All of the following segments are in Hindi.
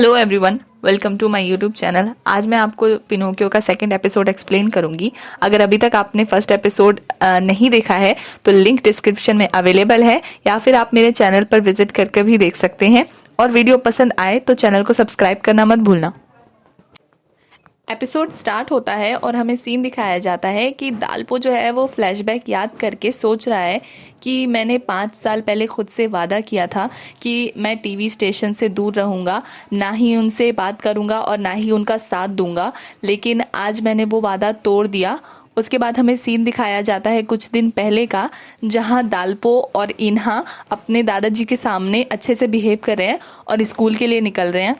Hello everyone, welcome to my YouTube channel. आज मैं आपको पिनोकियो का सेकंड एपिसोड एक्सप्लेन करूंगी। अगर अभी तक आपने फर्स्ट एपिसोड नहीं देखा है तो लिंक डिस्क्रिप्शन में अवेलेबल है, या फिर आप मेरे चैनल पर विजिट करके भी देख सकते हैं। और वीडियो पसंद आए तो चैनल को सब्सक्राइब करना मत भूलना। एपिसोड स्टार्ट होता है और हमें सीन दिखाया जाता है कि दालपो जो है वो फ्लैशबैक याद करके सोच रहा है कि मैंने 5 साल पहले खुद से वादा किया था कि मैं टीवी स्टेशन से दूर रहूँगा, ना ही उनसे बात करूँगा और ना ही उनका साथ दूंगा, लेकिन आज मैंने वो वादा तोड़ दिया। उसके बाद हमें सीन दिखाया जाता है कुछ दिन पहले का, जहाँ दालपो और इन्हा अपने दादाजी के सामने अच्छे से बिहेव कर रहे हैं और स्कूल के लिए निकल रहे हैं।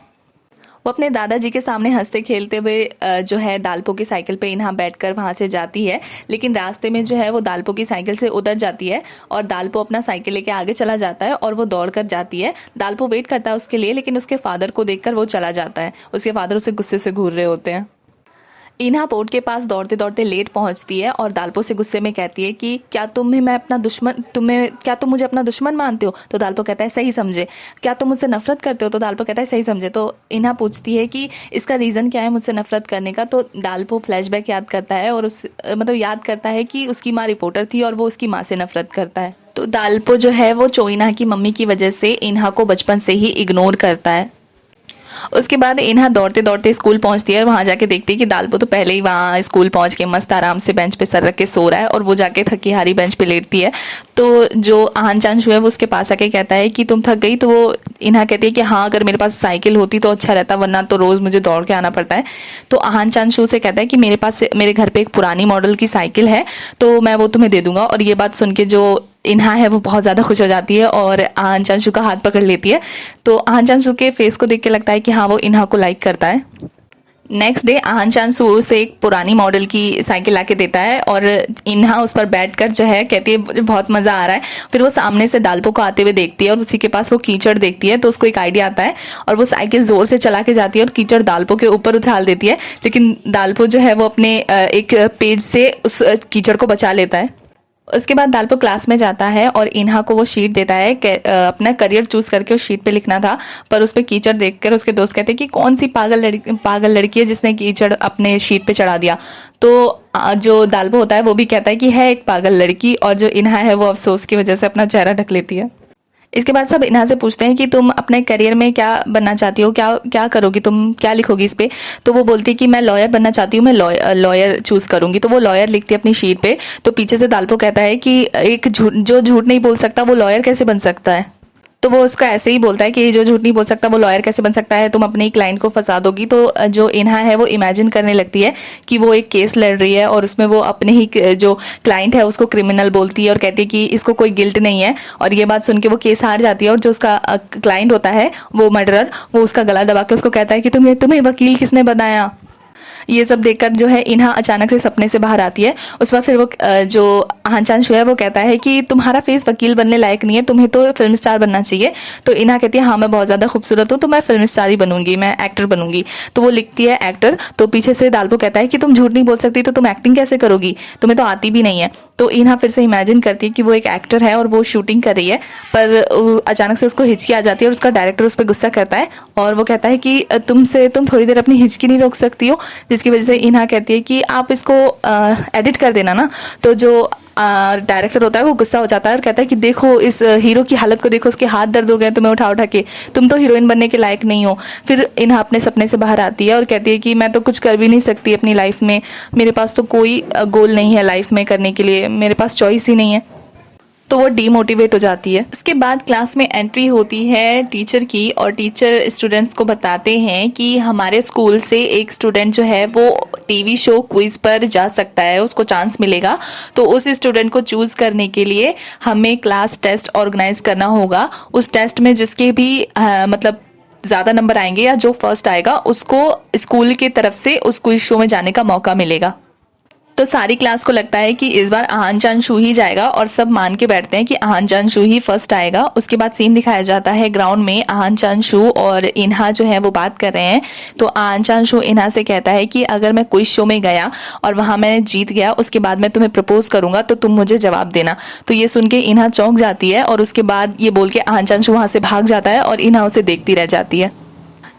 वो अपने दादाजी के सामने हंसते खेलते हुए जो है दालपो की साइकिल पे इन्हा बैठकर वहाँ से जाती है, लेकिन रास्ते में जो है वो दालपो की साइकिल से उतर जाती है और दालपो अपना साइकिल लेके आगे चला जाता है और वो दौड़ कर जाती है। दालपो वेट करता है उसके लिए, लेकिन उसके फादर को देखकर वो चला जाता है। उसके फादर उसे गुस्से से घूर रहे होते हैं। इन्हा बोर्ड के पास दौड़ते दौड़ते लेट पहुंचती है और दालपो से गुस्से में कहती है कि क्या तुम मुझे अपना दुश्मन मानते हो? तो दालपो कहता है सही समझे। क्या तुम मुझसे नफरत करते हो? तो दालपो कहता है सही समझे। तो इन्हा पूछती है कि इसका रीज़न क्या है मुझसे नफरत करने का? तो दालपो फ्लैशबैक याद करता है और याद करता है कि उसकी माँ रिपोर्टर थी और वो उसकी माँ से नफरत करता है। तो दालपो जो है वो चोइना की मम्मी की वजह से इन्हा को बचपन से ही इग्नोर करता है। उसके बाद इन्हा दौड़ते दौड़ते स्कूल पहुंचती है और वहाँ जाके देखती है कि दालपो तो पहले ही वहाँ स्कूल पहुंच के मस्त आराम से बेंच पे सर रख के सो रहा है और वो जाके थकी हारी बेंच पे लेटती है। तो जो आहान चांशू है वो उसके पास आके कहता है कि तुम थक गई? तो वो इन्हा कहती है कि हाँ, अगर मेरे पास साइकिल होती तो अच्छा रहता, वरना तो रोज़ मुझे दौड़ के आना पड़ता है। तो आहान चांशू से कहता है कि मेरे घर पे एक पुरानी मॉडल की साइकिल है, तो मैं वो तुम्हें दे दूंगा। और ये बात सुन के जो इन्हा है वो बहुत ज़्यादा खुश हो जाती है और आहान चांशू का हाथ पकड़ लेती है। तो आहान चांशू के फेस को देख के लगता है कि हाँ, वो इन्हा को लाइक करता है। नेक्स्ट डे आहान चांशू उसे एक पुरानी मॉडल की साइकिल लाके देता है और इन्हा उस पर बैठकर जो है कहती है मुझे बहुत मज़ा आ रहा है। फिर वो सामने से दालपो को आते हुए देखती है और उसी के पास वो कीचड़ देखती है, तो उसको एक आइडिया आता है और वो साइकिल ज़ोर से चला के जाती है और कीचड़ दालपो के ऊपर उछाल देती है। लेकिन दालपो जो है वो अपने एक पेज से उस कीचड़ को बचा लेता है। उसके बाद दालपो क्लास में जाता है और इन्हा को वो शीट देता है कि अपना करियर चूज करके उस शीट पे लिखना था, पर उस पर कीचड़ देखकर उसके दोस्त कहते हैं कि कौन सी पागल लड़की है जिसने कीचड़ अपने शीट पे चढ़ा दिया। तो जो दालपो होता है वो भी कहता है कि है एक पागल लड़की, और जो इन्हा है वो अफसोस की वजह से अपना चेहरा ढक लेती है। इसके बाद सब इन्हा से पूछते हैं कि तुम अपने करियर में क्या बनना चाहती हो, क्या क्या करोगी, तुम क्या लिखोगी इस पे? तो वो बोलती है कि मैं लॉयर बनना चाहती हूँ, मैं लॉयर चूज करूंगी। तो वो लॉयर लिखती है अपनी शीट पे। तो पीछे से दालपो कहता है कि एक जो झूठ नहीं बोल सकता वो लॉयर कैसे बन सकता है? तो वो उसका ऐसे ही बोलता है कि जो झूठ नहीं बोल सकता वो लॉयर कैसे बन सकता है, तुम अपने ही क्लाइंट को फंसा दोगी। तो जो इन्हा है वो इमेजिन करने लगती है कि वो एक केस लड़ रही है और उसमें वो अपने ही जो क्लाइंट है उसको क्रिमिनल बोलती है और कहती है कि इसको कोई गिल्ट नहीं है। और ये बात सुन के वो केस हार जाती है और जो उसका क्लाइंट होता है वो मर्डरर, वो उसका गला दबा के उसको कहता है कि तुम्हें वकील किसने बनाया? ये सब देखकर जो है इन्हा अचानक से सपने से बाहर आती है। उस पर फिर वो जो आहान चांशू है वो कहता है कि तुम्हारा फेस वकील बनने लायक नहीं है, तुम्हें तो फिल्म स्टार बनना चाहिए। तो इन्हा कहती है हाँ, मैं बहुत ज़्यादा खूबसूरत हूँ तो मैं फिल्म स्टार ही बनूंगी, मैं एक्टर बनूंगी। तो वो लिखती है एक्टर। तो पीछे से दालपो कहता है कि तुम झूठ नहीं बोल सकती तो तुम एक्टिंग कैसे करोगी, तुम्हें तो आती भी नहीं है। तो इन्हा फिर से इमेजिन करती है कि वो एक एक्टर है और वो शूटिंग कर रही है, पर अचानक से उसको हिचकी आ जाती है और उसका डायरेक्टर उस पर गुस्सा करता है और वो कहता है कि तुम थोड़ी देर अपनी हिचकी नहीं रोक सकती हो? जिसकी वजह से इन्हा कहती है कि आप इसको एडिट कर देना ना। तो जो डायरेक्टर होता है वो गुस्सा हो जाता है और कहता है कि देखो इस हीरो की हालत को देखो, उसके हाथ दर्द हो गए तुम्हें उठा उठा के, तुम तो हीरोइन बनने के लायक नहीं हो। फिर इन्हा अपने सपने से बाहर आती है और कहती है कि मैं तो कुछ कर भी नहीं सकती अपनी लाइफ में, मेरे पास तो कोई गोल नहीं है लाइफ में करने के लिए, मेरे पास चॉइस ही नहीं है। तो वो डीमोटिवेट हो जाती है। इसके बाद क्लास में एंट्री होती है टीचर की और टीचर स्टूडेंट्स को बताते हैं कि हमारे स्कूल से एक स्टूडेंट जो है वो टीवी शो क्विज पर जा सकता है, उसको चांस मिलेगा। तो उस स्टूडेंट को चूज़ करने के लिए हमें क्लास टेस्ट ऑर्गेनाइज करना होगा। उस टेस्ट में जिसके भी ज़्यादा नंबर आएंगे या जो फर्स्ट आएगा उसको स्कूल की तरफ से उस क्विज शो में जाने का मौका मिलेगा। तो सारी क्लास को लगता है कि इस बार आहान चांशू ही जाएगा और सब मान के बैठते हैं कि आहान चांशू ही फर्स्ट आएगा। उसके बाद सीन दिखाया जाता है ग्राउंड में, आहान चांशू और इन्हा जो है वो बात कर रहे हैं। तो आहान चांशू इन्हा से कहता है कि अगर मैं क्विज शो में गया और वहाँ मैंने जीत गया, उसके बाद मैं तुम्हें प्रपोज करूंगा तो तुम मुझे जवाब देना। तो ये सुन के इन्हा चौंक जाती है और उसके बाद ये बोल के आहान चांशू वहाँ से भाग जाता है और इन्हा उसे देखती रह जाती है।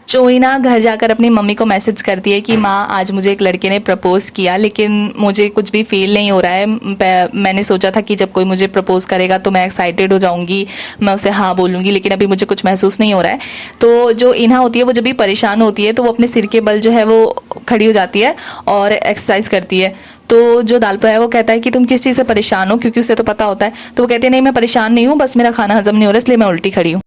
चोइना घर जाकर अपनी मम्मी को मैसेज करती है कि माँ आज मुझे एक लड़के ने प्रपोज़ किया, लेकिन मुझे कुछ भी फील नहीं हो रहा है। मैंने सोचा था कि जब कोई मुझे प्रपोज़ करेगा तो मैं एक्साइटेड हो जाऊंगी, मैं उसे हाँ बोलूँगी, लेकिन अभी मुझे कुछ महसूस नहीं हो रहा है। तो जो इन्हा होती है वो जब भी परेशान होती है तो वो अपने सिर के बल जो है वो खड़ी हो जाती है और एक्सरसाइज करती है। तो जो दालपो है वो कहता है कि तुम किस चीज़ से परेशान हो, क्योंकि उसे तो पता होता है। तो वो कहती है नहीं मैं परेशान नहीं हूँ, बस मेरा खाना हजम नहीं हो रहा इसलिए मैं उल्टी खड़ी हूँ।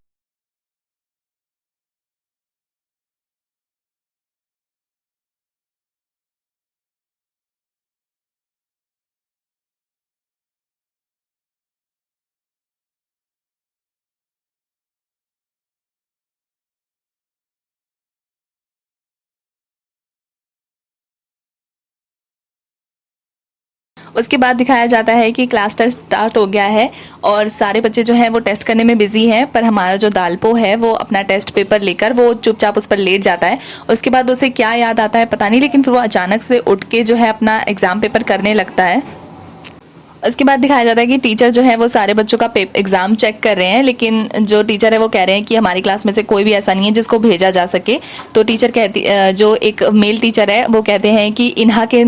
उसके बाद दिखाया जाता है कि क्लास टेस्ट स्टार्ट हो गया है और सारे बच्चे जो हैं वो टेस्ट करने में बिजी हैं, पर हमारा जो दालपो है वो अपना टेस्ट पेपर लेकर वो चुपचाप उस पर लेट जाता है। उसके बाद उसे क्या याद आता है पता नहीं, लेकिन फिर वो अचानक से उठ के जो है अपना एग्ज़ाम पेपर करने लगता है। उसके बाद दिखाया जाता है कि टीचर जो है वो सारे बच्चों का एग्ज़ाम चेक कर रहे हैं, लेकिन जो टीचर है वो कह रहे हैं कि हमारी क्लास में से कोई भी ऐसा नहीं है जिसको भेजा जा सके। तो टीचर कहती जो एक मेल टीचर है वो कहते हैं कि इन्हा के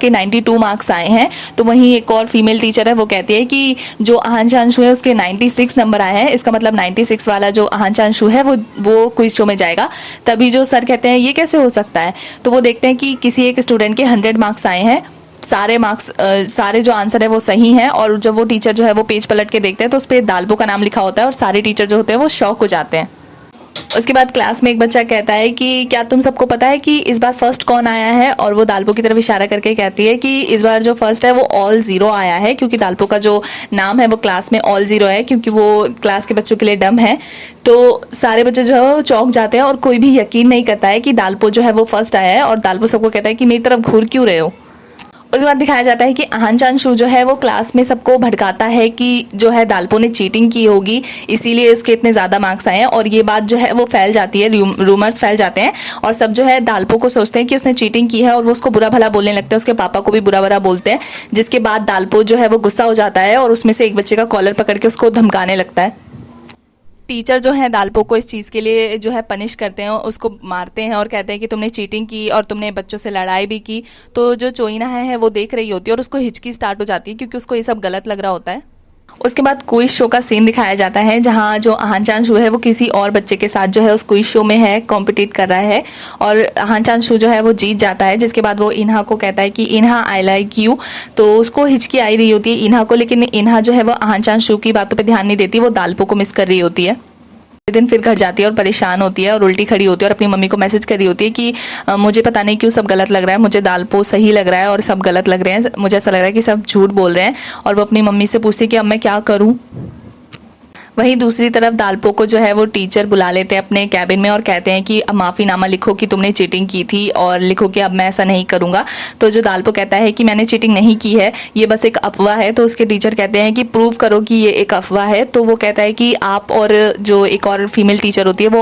92 मार्क्स आए हैं। तो वहीं एक और फीमेल टीचर है वो कहती है कि जो आहान चांशु है उसके 96 नंबर आए हैं, इसका मतलब 96 वाला जो आहान चांशु है वो क्विज शो में जाएगा। तभी जो सर कहते हैं ये कैसे हो सकता है, तो वो देखते हैं कि किसी एक स्टूडेंट के 100 मार्क्स आए हैं, सारे मार्क्स सारे जो आंसर है वो सही हैं। और जब वो टीचर जो है वो पेज पलट के देखते हैं तो उस पर दालपो का नाम लिखा होता है और सारे टीचर जो होते हैं वो शॉक हो जाते हैं। उसके बाद क्लास में एक बच्चा कहता है कि क्या तुम सबको पता है कि इस बार फर्स्ट कौन आया है, और वो दालपो की तरफ इशारा करके कहती है कि इस बार जो फर्स्ट है वो ऑल ज़ीरो आया है, क्योंकि दालपो का जो नाम है वो क्लास में ऑल ज़ीरो है, क्योंकि वो क्लास के बच्चों के लिए डम है। तो सारे बच्चे जो है वो चौंक जाते हैं और कोई भी यकीन नहीं करता है कि दालपो जो है वो फर्स्ट आया है। और दालपो सबको कहता है कि मेरी तरफ घूर क्यों रहे हो। उसके बाद दिखाया जाता है कि आहान चांशु जो है वो क्लास में सबको भड़काता है कि जो है दालपो ने चीटिंग की होगी, इसीलिए उसके इतने ज़्यादा मार्क्स आए हैं। और ये बात जो है वो फैल जाती है, रूमर्स फैल जाते हैं और सब जो है दालपो को सोचते हैं कि उसने चीटिंग की है और वो उसको बुरा भला बोलने लगते हैं, उसके पापा को भी बुरा भला बोलते हैं। जिसके बाद दालपो जो है वो गुस्सा हो जाता है और उसमें से एक बच्चे का कॉलर पकड़ के उसको धमकाने लगता है। टीचर जो है दालपो को इस चीज़ के लिए जो है पनिश करते हैं, उसको मारते हैं और कहते हैं कि तुमने चीटिंग की और तुमने बच्चों से लड़ाई भी की। तो जो चोइना है वो देख रही होती है और उसको हिचकी स्टार्ट हो जाती है, क्योंकि उसको ये सब गलत लग रहा होता है। उसके बाद क्विज शो का सीन दिखाया जाता है, जहाँ जो आहान चांशु है वो किसी और बच्चे के साथ जो है उस क्विज शो में है, कॉम्पिटिट कर रहा है और आहान चांशु जो है वो जीत जाता है। जिसके बाद वो इन्हा को कहता है कि इन्हा आई लाइक यू। तो उसको हिचकी आई रही होती है इन्हा को, लेकिन इन्हा जो है वो आहान चांशु की बातों पर ध्यान नहीं देती, वो दालपो को मिस कर रही होती है। दिन फिर घर जाती है और परेशान होती है और उल्टी खड़ी होती है और अपनी मम्मी को मैसेज कर रही होती है कि मुझे पता नहीं क्यों सब गलत लग रहा है, मुझे दालपो सही लग रहा है और सब गलत लग रहे हैं, मुझे ऐसा लग रहा है कि सब झूठ बोल रहे हैं। और वो अपनी मम्मी से पूछती है कि अब मैं क्या करूँ। वहीं दूसरी तरफ दालपो को जो है वो टीचर बुला लेते हैं अपने कैबिन में और कहते हैं कि अब माफ़ीनामा लिखो कि तुमने चीटिंग की थी और लिखो कि अब मैं ऐसा नहीं करूँगा। तो जो दालपो कहता है कि मैंने चीटिंग नहीं की है, ये बस एक अफवाह है। तो उसके टीचर कहते हैं कि प्रूव करो कि ये एक अफवाह है। तो वो कहता है कि आप और जो एक और फीमेल टीचर होती है वो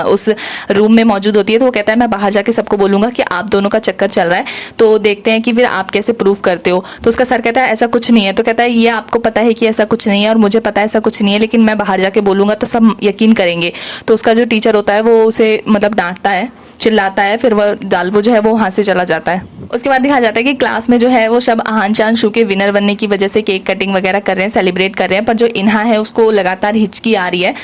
उस रूम में मौजूद होती है। तो वो कहता है मैं बाहर जाके सबको बोलूँगा कि आप दोनों का चक्कर चल रहा है, तो देखते हैं कि फिर आप कैसे प्रूव करते हो। तो उसका सर कहता है ऐसा कुछ नहीं है। तो कहता है ये आपको पता है कि ऐसा कुछ नहीं है और मुझे पता है ऐसा कुछ नहीं है, लेकिन मैं बाहर जाके बोलूँगा तो सब यकीन करेंगे। तो उसका जो टीचर होता है वो उसे मतलब डांटता है, चिल्लाता है, फिर वह दालपो जो है वो वहाँ से चला जाता है। उसके बाद दिखाया जाता है कि क्लास में जो है वो सब आहान चांशु के विनर बनने की वजह से केक कटिंग वगैरह कर रहे हैं, सेलिब्रेट कर रहे हैं। पर जो इन्हा है उसको लगातार हिचकी आ रही है,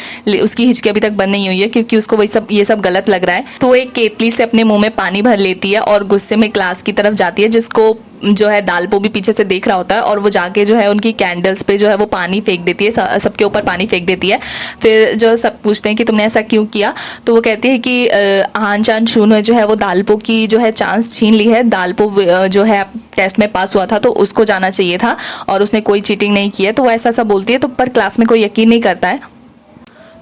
उसकी हिचकी अभी तक बंद नहीं हुई है, क्योंकि उसको वही सब ये सब गलत लग रहा है। तो वो एक केतली से अपने मुंह में पानी भर लेती है और गुस्से में क्लास की तरफ जाती है, जिसको जो है दालपो भी पीछे से देख रहा होता है। और वो जाके जो है उनकी कैंडल्स पे जो है वो पानी फेंक देती है, सबके ऊपर पानी फेंक देती है। फिर जो सब पूछते हैं कि तुमने ऐसा क्यों किया, तो वो कहती है कि आहान चांशु ने जो है वो दालपो की जो है चांस छीन ली है। दालपो जो है टेस्ट में पास हुआ था तो उसको जाना चाहिए था और उसने कोई चीटिंग नहीं की है। तो वो ऐसा सब बोलती है, तो पर क्लास में कोई यकीन नहीं करता है।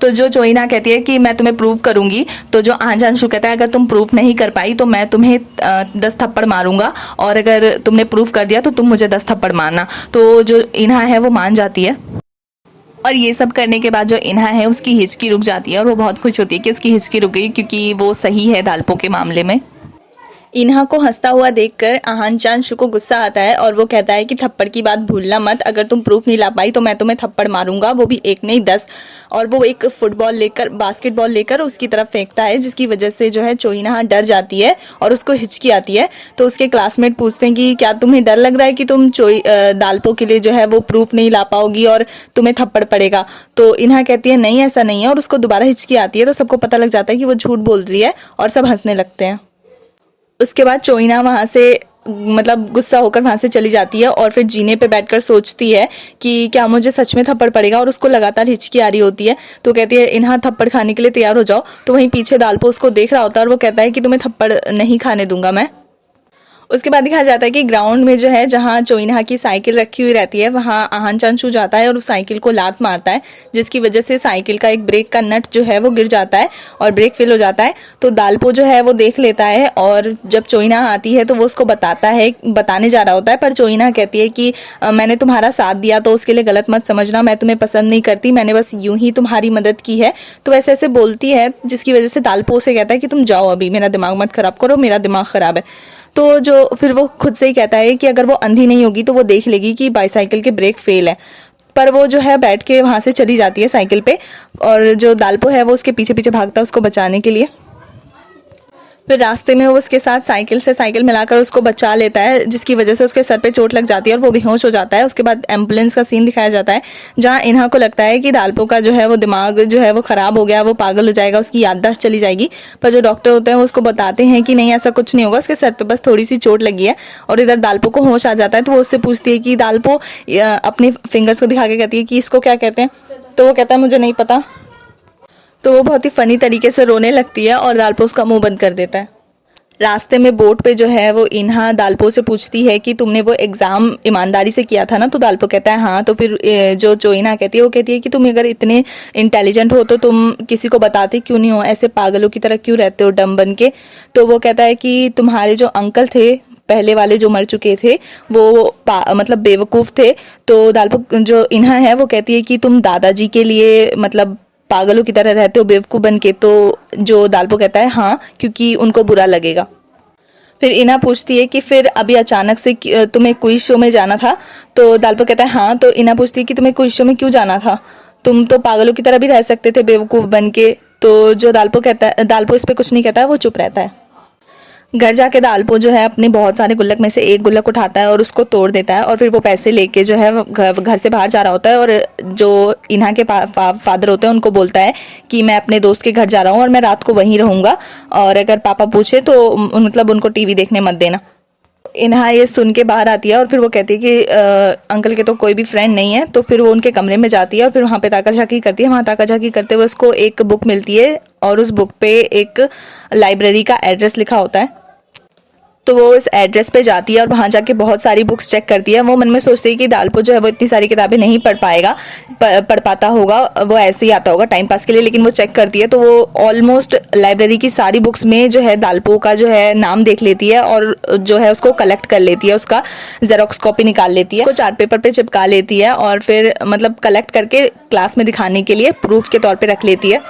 तो जो चोइना कहती है कि मैं तुम्हें प्रूव करूंगी, तो जो आहान चांशु कहता है अगर तुम प्रूफ नहीं कर पाई तो मैं तुम्हें 10 थप्पड़ मारूंगा, और अगर तुमने प्रूफ कर दिया तो तुम मुझे 10 थप्पड़ मारना। तो जो इन्हा है वो मान जाती है और ये सब करने के बाद जो इन्हा है उसकी हिचकी रुक जाती है और वो बहुत खुश होती है कि उसकी हिचकी रुक गई, क्योंकि वो सही है दालपो के मामले में। इन्हा को हंसता हुआ देखकर आहान चांशु को गुस्सा आता है और वो कहता है कि थप्पड़ की बात भूलना मत, अगर तुम प्रूफ नहीं ला पाई तो मैं तुम्हें थप्पड़ मारूंगा, वो भी एक नहीं 10। और वो एक बास्केटबॉल लेकर उसकी तरफ फेंकता है, जिसकी वजह से जो है चो इन्हा डर जाती है और उसको हिचकी आती है। तो उसके क्लासमेट पूछते हैं कि क्या तुम्हें डर लग रहा है कि तुम दालपो के लिए जो है वो प्रूफ नहीं ला पाओगी और तुम्हें थप्पड़ पड़ेगा। तो इन्हा कहती है नहीं ऐसा नहीं है, और उसको दोबारा हिचकी आती है। तो सबको पता लग जाता है कि वो झूठ बोल रही है और सब हंसने लगते हैं। उसके बाद चोइना वहाँ से मतलब गुस्सा होकर वहाँ से चली जाती है और फिर जीने पे बैठकर सोचती है कि क्या मुझे सच में थप्पड़ पड़ेगा, और उसको लगातार हिचकी आ रही होती है। तो कहती है इन्हा थप्पड़ खाने के लिए तैयार हो जाओ। तो वहीं पीछे दालपो उसको देख रहा होता है और वो कहता है कि तुम्हें थप्पड़ नहीं खाने दूंगा मैं। उसके बाद दिखाया जाता है कि ग्राउंड में जो है जहाँ चोइनहा की साइकिल रखी हुई रहती है वहाँ आहान चांशु जाता है और उस साइकिल को लात मारता है, जिसकी वजह से साइकिल का एक ब्रेक का नट जो है वो गिर जाता है और ब्रेक फेल हो जाता है। तो दालपो जो है वो देख लेता है और जब चोइनहा आती है तो वो उसको बताने जा रहा होता है, पर चोइनहा कहती है कि मैंने तुम्हारा साथ दिया तो उसके लिए गलत मत समझना, मैं तुम्हें पसंद नहीं करती, मैंने बस यूं ही तुम्हारी मदद की है। तो ऐसे ऐसे बोलती है, जिसकी वजह से दालपो से कहता है कि तुम जाओ, अभी मेरा दिमाग मत खराब करो, मेरा दिमाग खराब है। तो जो फिर वो खुद से ही कहता है कि अगर वो अंधी नहीं होगी तो वो देख लेगी कि बाईसाइकिल के ब्रेक फेल है। पर वो जो है बैठ के वहाँ से चली जाती है साइकिल पे, और जो दालपो है वो उसके पीछे पीछे भागता है उसको बचाने के लिए। फिर रास्ते में वो उसके साथ साइकिल से साइकिल मिलाकर उसको बचा लेता है, जिसकी वजह से उसके सर पे चोट लग जाती है और वो बेहोश हो जाता है। उसके बाद एम्बुलेंस का सीन दिखाया जाता है, जहाँ इन्हा को लगता है कि दालपो का जो है वो दिमाग जो है वो ख़राब हो गया, वो पागल हो जाएगा, उसकी याददाश्त चली जाएगी। पर जो डॉक्टर होते हैं वो उसको बताते हैं कि नहीं ऐसा कुछ नहीं होगा, उसके सर पर बस थोड़ी सी चोट लगी है। और इधर दालपो को होश आ जाता है, तो वो उससे पूछती है कि दालपो अपने फिंगर्स को दिखा के कहती है कि इसको क्या कहते हैं। तो वो कहता है मुझे नहीं पता। तो वो बहुत ही फ़नी तरीके से रोने लगती है और दालपो उसका मुंह बंद कर देता है। रास्ते में बोट पे जो है वो इन्हा दालपो से पूछती है कि तुमने वो एग्ज़ाम ईमानदारी से किया था ना। तो दालपो कहता है हाँ। तो फिर जो चोइना कहती है वो कहती है कि तुम अगर इतने इंटेलिजेंट हो तो तुम किसी को बताते क्यों नहीं हो, ऐसे पागलों की तरह क्यों रहते हो डम बन के। तो वो कहता है कि तुम्हारे जो अंकल थे पहले वाले जो मर चुके थे वो मतलब बेवकूफ़ थे। तो दालपो जो इन्हा है वो कहती है कि तुम दादाजी के लिए मतलब पागलों की तरह रहते हो बेवकूफ़ बन के। तो जो दालपो कहता है हाँ, क्योंकि उनको बुरा लगेगा। फिर इन्हा पूछती है कि फिर अभी अचानक से तुम्हें क्विज शो में जाना था। तो दालपो कहता है हाँ। तो इन्हा पूछती है कि तुम्हें क्विज शो में क्यों जाना था, तुम तो पागलों की तरह भी रह सकते थे बेवकूफ़ बन के। तो जो दालपो इस पर कुछ नहीं कहता है, वो चुप रहता है। घर जाके दालपो जो है अपने बहुत सारे गुल्लक में से एक गुल्लक उठाता है और उसको तोड़ देता है, और फिर वो पैसे लेके जो है घर से बाहर जा रहा होता है। और जो इन्हा के फादर होते हैं उनको बोलता है कि मैं अपने दोस्त के घर जा रहा हूँ और मैं रात को वहीं रहूँगा, और अगर पापा पूछे तो मतलब उनको टीवी देखने मत देना। इन्हा ये सुन के बाहर आती है और फिर वो कहती है कि अंकल के तो कोई भी फ्रेंड नहीं है। तो फिर वो उनके कमरे में जाती है और फिर वहाँ पे ताकाझाकी करती है। वहाँ ताकाझाकी करते हुए उसको एक बुक मिलती है और उस बुक पे एक लाइब्रेरी का एड्रेस लिखा होता है। तो वो इस एड्रेस पे जाती है और वहाँ जाके बहुत सारी बुक्स चेक करती है। वो मन में सोचती है कि दालपो जो है वो इतनी सारी किताबें नहीं पढ़ पाता होगा, वो ऐसे ही आता होगा टाइम पास के लिए। लेकिन वो चेक करती है तो वो ऑलमोस्ट लाइब्रेरी की सारी बुक्स में जो है दालपो का जो है नाम देख लेती है और जो है उसको कलेक्ट कर लेती है, उसका जेरोक्स कॉपी निकाल लेती है, उसको चार्ट पेपर पे चिपका लेती है और फिर मतलब कलेक्ट करके क्लास में दिखाने के लिए प्रूफ के तौर पर रख लेती है।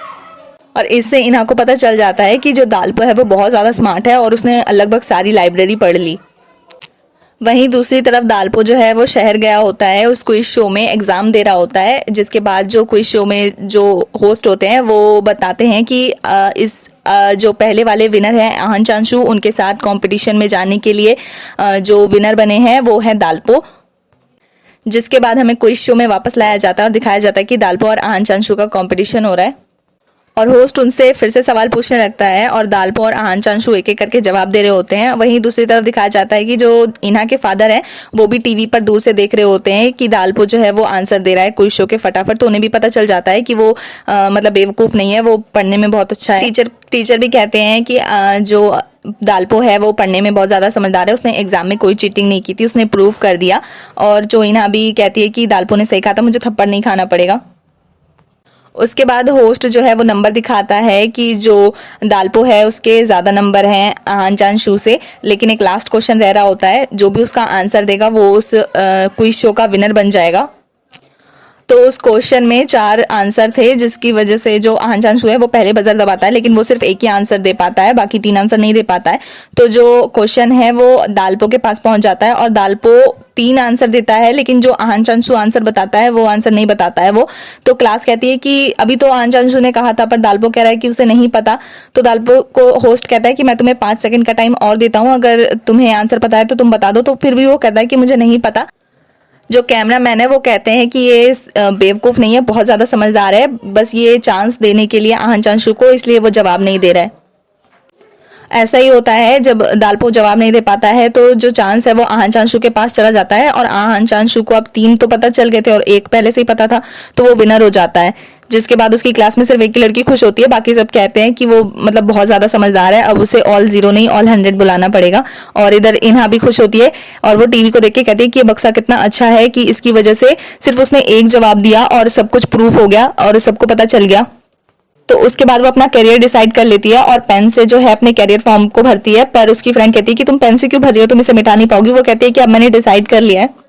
और इससे इन्हा को पता चल जाता है कि जो दालपो है वो बहुत ज़्यादा स्मार्ट है और उसने लगभग सारी लाइब्रेरी पढ़ ली। वहीं दूसरी तरफ दालपो जो है वो शहर गया होता है, उस क्विज शो में एग्ज़ाम दे रहा होता है, जिसके बाद जो क्विज शो में जो होस्ट होते हैं वो बताते हैं कि जो पहले वाले विनर हैं आहान चांशु, उनके साथ कंपटीशन में जाने के लिए जो विनर बने हैं वो है दालपो। जिसके बाद हमें क्विज शो में वापस लाया जाता है और दिखाया जाता है कि दालपो और आहान चांशु का कॉम्पिटिशन हो रहा है और होस्ट उनसे फिर से सवाल पूछने लगता है और दालपो और आहान चांशु एक एक करके जवाब दे रहे होते हैं। वहीं दूसरी तरफ दिखाया जाता है कि जो इन्हा के फादर हैं वो भी टीवी पर दूर से देख रहे होते हैं कि दालपो जो है वो आंसर दे रहा है क्विज शो के फटाफट। तो उन्हें भी पता चल जाता है कि वो मतलब बेवकूफ़ नहीं है, वो पढ़ने में बहुत अच्छा है। टीचर भी कहते हैं कि जो दालपो है वो पढ़ने में बहुत ज़्यादा समझदार है, उसने एग्जाम में कोई चीटिंग नहीं की थी, उसने प्रूव कर दिया। और जो इन्हा भी कहती है कि दालपो ने सही कहा था, मुझे थप्पड़ नहीं खाना पड़ेगा। उसके बाद होस्ट जो है वो नंबर दिखाता है कि जो दालपो है उसके ज़्यादा नंबर हैं आहान चांशु से, लेकिन एक लास्ट क्वेश्चन रह रहा होता है, जो भी उसका आंसर देगा वो उस क्विज शो का विनर बन जाएगा। तो उस क्वेश्चन में 4 आंसर थे, जिसकी वजह से जो आहान चांशू है वो पहले बजर दबाता है, लेकिन वो सिर्फ एक ही आंसर दे पाता है, बाकी 3 आंसर नहीं दे पाता है। तो जो क्वेश्चन है वो दालपो के पास पहुंच जाता है और दालपो 3 आंसर देता है, लेकिन जो आहान चांशू आंसर बताता है वो आंसर नहीं बताता है वो। तो क्लास कहती है कि अभी तो आहान चांशू ने कहा था, पर दालपो कह रहा है कि उसे नहीं पता। तो दालपो को होस्ट कहता है कि मैं तुम्हें 5 सेकंड का टाइम और देता हूँ, अगर तुम्हें आंसर पता है तो तुम बता दो। तो फिर भी वो कहता है कि मुझे नहीं पता। जो कैमरा मैन है वो कहते हैं कि ये बेवकूफ़ नहीं है, बहुत ज़्यादा समझदार है, बस ये चांस देने के लिए आहान चांशू को, इसलिए वो जवाब नहीं दे रहा है। ऐसा ही होता है, जब दालपो जवाब नहीं दे पाता है तो जो चांस है वो आहान चांशू के पास चला जाता है, और आहान चांशू को अब 3 तो पता चल गए थे और 1 पहले से ही पता था, तो वो विनर हो जाता है। जिसके बाद उसकी क्लास में सिर्फ एक ही लड़की खुश होती है, बाकी सब कहते हैं कि वो मतलब बहुत ज़्यादा समझदार है, अब उसे ऑल 0 नहीं ऑल 100 बुलाना पड़ेगा। और इधर इन्हा भी खुश होती है और वो टीवी को देख के कहती है कि ये बक्सा कितना अच्छा है कि इसकी वजह से सिर्फ उसने एक जवाब दिया और सब कुछ प्रूफ हो गया और सबको पता चल गया। तो उसके बाद वो अपना करियर डिसाइड कर लेती है और पेन से जो है अपने करियर फॉर्म को भरती है, पर उसकी फ्रेंड कहती है कि तुम पेन से क्यों भर रही हो, तुम इसे मिटा नहीं पाओगी। वो कहती है कि अब मैंने डिसाइड कर लिया है।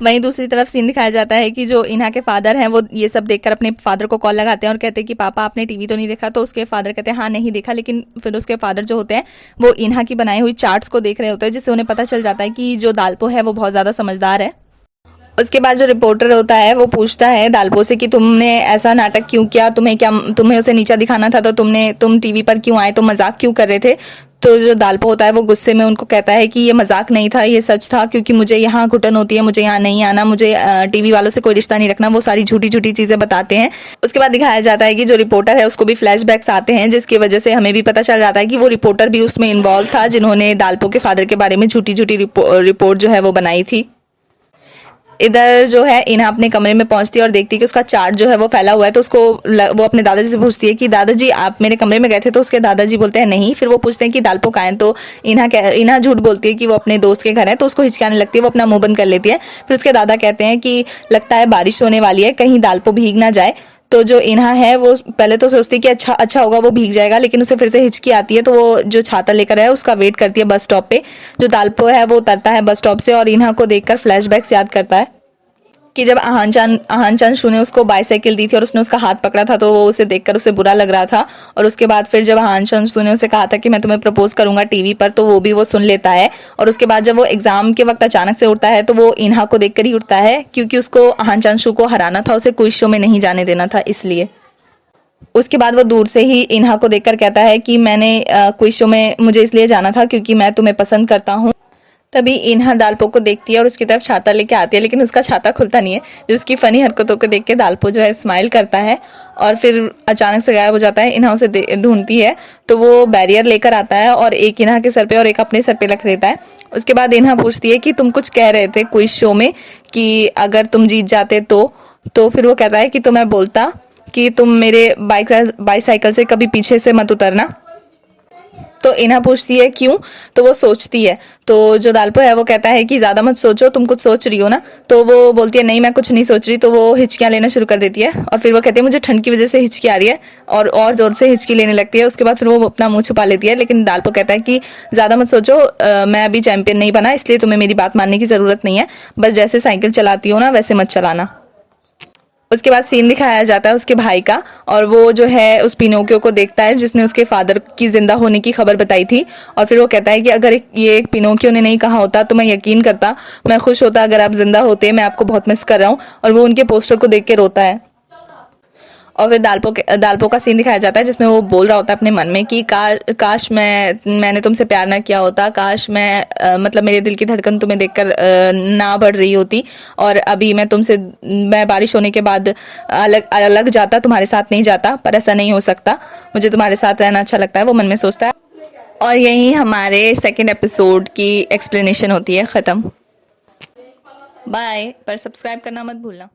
वहीं दूसरी तरफ सीन दिखाया जाता है कि जो इन्हा के फादर हैं वो ये सब देखकर अपने फादर को कॉल लगाते हैं और कहते हैं कि पापा आपने टीवी तो नहीं देखा। तो उसके फादर कहते हैं हाँ नहीं देखा, लेकिन फिर उसके फादर जो होते हैं वो इन्हा की बनाई हुई चार्ट्स को देख रहे होते हैं, जिससे उन्हें पता चल जाता है कि जो दालपो है वो बहुत ज़्यादा समझदार है। उसके बाद जो रिपोर्टर होता है वो पूछता है दालपो से कि तुमने ऐसा नाटक क्यों किया, तुम्हें उसे नीचा दिखाना था, तो तुम टीवी पर क्यों आए, तुम मजाक क्यों कर रहे थे। तो जो दालपो होता है वो गुस्से में उनको कहता है कि ये मजाक नहीं था, ये सच था, क्योंकि मुझे यहाँ घुटन होती है, मुझे यहाँ नहीं आना, मुझे टीवी वालों से कोई रिश्ता नहीं रखना। वो सारी झूठी झूठी चीज़ें बताते हैं। उसके बाद दिखाया जाता है कि जो रिपोर्टर है उसको भी फ्लैशबैक्स आते हैं, जिसकी वजह से हमें भी पता चल जाता है कि वो रिपोर्टर भी उसमें इन्वॉल्व था, जिन्होंने दालपो के फादर के बारे में झूठी झूठी रिपोर्ट जो है वो बनाई थी। इधर जो है इन्हा अपने कमरे में पहुंचती है और देखती है कि उसका चार्ट जो है वो फैला हुआ है। तो वो अपने दादाजी से पूछती है कि दादाजी आप मेरे कमरे में गए थे। तो उसके दादाजी बोलते हैं नहीं। फिर वो पूछते हैं कि दालपो कहाँ है। तो इन्हा झूठ बोलती है कि वो अपने दोस्त के घर है। तो उसको हिचकाने लगती है, वो अपना मुंह बंद कर लेती है। फिर उसके दादा कहते हैं कि लगता है बारिश होने वाली है, कहीं दालपो भीग ना जाए। तो जो इन्हा है वो पहले तो सोचती है कि अच्छा होगा वो भीग जाएगा, लेकिन उसे फिर से हिचकी आती है। तो वो जो छाता लेकर है उसका वेट करती है बस स्टॉप पे। जो दालपो है वो उतरता है बस स्टॉप से और इन्हा को देखकर फ्लैशबैक्स याद करता है कि जब आहान चांशू ने उसको बाइसाइकिल दी थी और उसने उसका हाथ पकड़ा था, तो वो उसे देखकर उसे बुरा लग रहा था। और उसके बाद फिर जब आहान चांशू ने उसे कहा था कि मैं तुम्हें प्रपोज करूंगा टीवी पर, तो वो भी वो सुन लेता है। और उसके बाद जब वो एग्जाम के वक्त अचानक से उठता है तो वो इन्हा को देखकर ही उठता है, क्योंकि उसको आहान चांशू को हराना था, उसे क्विज शो में नहीं जाने देना था, इसलिए। उसके बाद वो दूर से ही इन्हा को देखकर कहता है कि मैंने क्विज शो में मुझे इसलिए जाना था क्योंकि मैं तुम्हें पसंद करता हूँ। तभी इन्हा दालपो को देखती है और उसकी तरफ छाता लेके आती है, लेकिन उसका छाता खुलता नहीं है। जो उसकी फनी हरकतों को देख के दालपो जो है स्माइल करता है और फिर अचानक से गायब हो जाता है। इन्हा उसे ढूंढती है तो वो बैरियर लेकर आता है और एक इन्हा के सर पे और एक अपने सर पे रख देता है। उसके बाद इन्हा पूछती है कि तुम कुछ कह रहे थे क्विज शो में कि अगर तुम जीत जाते तो फिर वो कहता है कि तो मैं बोलता कि तुम मेरे बाइसाइकिल से कभी पीछे से मत उतरना। तो इन्हा पूछती है क्यों, तो वो सोचती है। तो जो दालपो है वो कहता है कि ज़्यादा मत सोचो, तुम कुछ सोच रही हो ना। तो वो बोलती है नहीं मैं कुछ नहीं सोच रही। तो वो हिचकियाँ लेना शुरू कर देती है और फिर वो कहती है मुझे ठंड की वजह से हिचकी आ रही है, और ज़ोर से हिचकी लेने लगती है। उसके बाद फिर वो अपना मुँह छुपा लेती है, लेकिन दालपो कहता है कि ज़्यादा मत सोचो, मैं अभी चैंपियन नहीं बना, इसलिए तुम्हें मेरी बात मानने की ज़रूरत नहीं है, बस जैसे साइकिल चलाती हो ना वैसे मत चलाना। उसके बाद सीन दिखाया जाता है उसके भाई का, और वो जो है उस पिनोकियो को देखता है जिसने उसके फादर की जिंदा होने की खबर बताई थी। और फिर वो कहता है कि अगर ये पिनोकियो ने नहीं कहा होता तो मैं यकीन करता, मैं खुश होता अगर आप जिंदा होते, मैं आपको बहुत मिस कर रहा हूँ। और वो उनके पोस्टर को देख के रोता है। और फिर दालपो का सीन दिखाया जाता है जिसमें वो बोल रहा होता है अपने मन में कि काश मैंने तुमसे प्यार ना किया होता, काश मैं मतलब मेरे दिल की धड़कन तुम्हें देखकर ना बढ़ रही होती, और अभी मैं बारिश होने के बाद अलग जाता, तुम्हारे साथ नहीं जाता। पर ऐसा नहीं हो सकता, मुझे तुम्हारे साथ रहना अच्छा लगता है, वो मन में सोचता है। और यही हमारे सेकेंड एपिसोड की एक्सप्लेनेशन होती है ख़त्म। बाय। पर सब्सक्राइब करना मत भूलना।